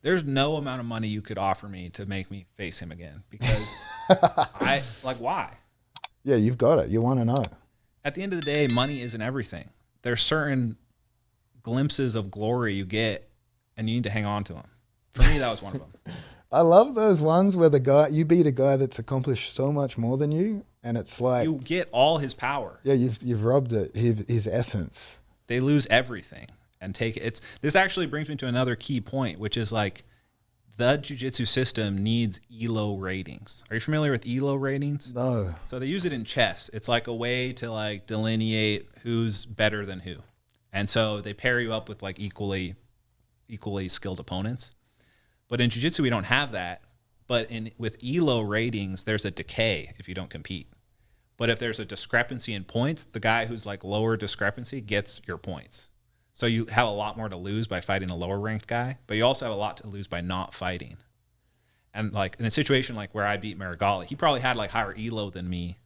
There's no amount of money you could offer me to make me face him again because I like why? Yeah, you've got it. You want to know. At the end of the day, money isn't everything. There's certain glimpses of glory you get, and you need to hang on to them. For me, that was one of them. I love those ones where you beat a guy that's accomplished so much more than you, and it's like You get all his power. yeah, you've robbed it, his essence. They lose everything and take it. This actually brings me to another key point, which is like the jiu-jitsu system needs ELO ratings. Are you familiar with ELO ratings? No, So they use it in chess. It's like a way to like delineate who's better than who. And so they pair you up with like equally skilled opponents. But in jiu-jitsu, we don't have that. But with ELO ratings, there's a decay if you don't compete. But if there's a discrepancy in points, the guy who's like lower discrepancy gets your points. So you have a lot more to lose by fighting a lower ranked guy, but you also have a lot to lose by not fighting. And like in a situation like where I beat Marigali, he probably had like higher ELO than me,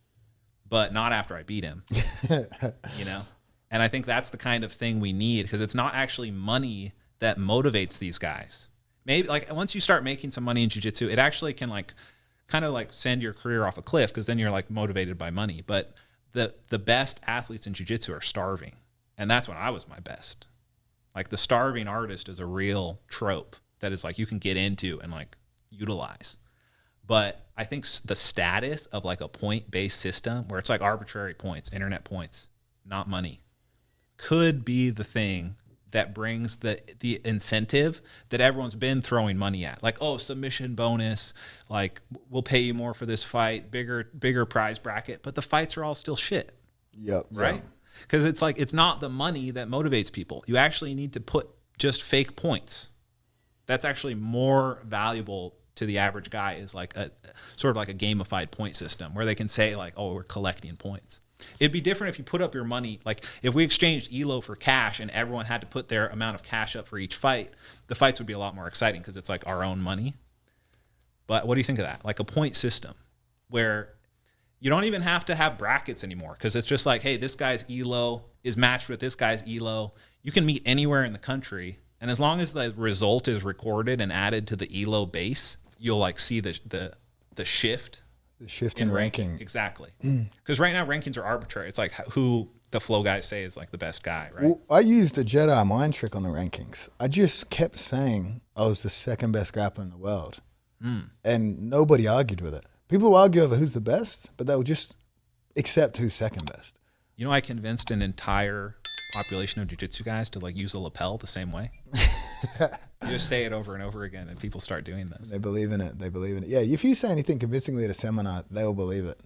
but not after I beat him, you know? And I think that's the kind of thing we need because it's not actually money that motivates these guys. Maybe like once you start making some money in jiu-jitsu, it actually can like kind of like send your career off a cliff because then you're like motivated by money. But the best athletes in jiu-jitsu are starving. And that's when I was my best. Like the starving artist is a real trope that is like you can get into and like utilize. But I think the status of like a point-based system where it's like arbitrary points, internet points, not money, could be the thing that brings the incentive that everyone's been throwing money at. Like, oh, submission bonus, like we'll pay you more for this fight, bigger prize bracket, but the fights are all still shit. Yep. Right? Because it's like it's not the money that motivates people. You actually need to put just fake points. That's actually more valuable to the average guy is like a sort of like a gamified point system where they can say like, oh, we're collecting points. It'd be different if you put up your money. Like if we exchanged ELO for cash and everyone had to put their amount of cash up for each fight, the fights would be a lot more exciting because it's like our own money. But what do you think of that? Like a point system where you don't even have to have brackets anymore because it's just like, hey, this guy's ELO is matched with this guy's ELO. You can meet anywhere in the country. And as long as the result is recorded and added to the ELO base, you'll like see the shift. The shift in ranking. Exactly. Because right now rankings are arbitrary. It's like who the flow guys say is like the best guy, right? Well, I used a Jedi mind trick on the rankings. I just kept saying I was the second best grappler in the world. And nobody argued with it. People will argue over who's the best, but they'll just accept who's second best. You know, I convinced an entire population of jiu-jitsu guys to like use a lapel the same way. You just say it over and over again and people start doing this. They believe in it. They believe in it. Yeah, if you say anything convincingly at a seminar, they will believe it.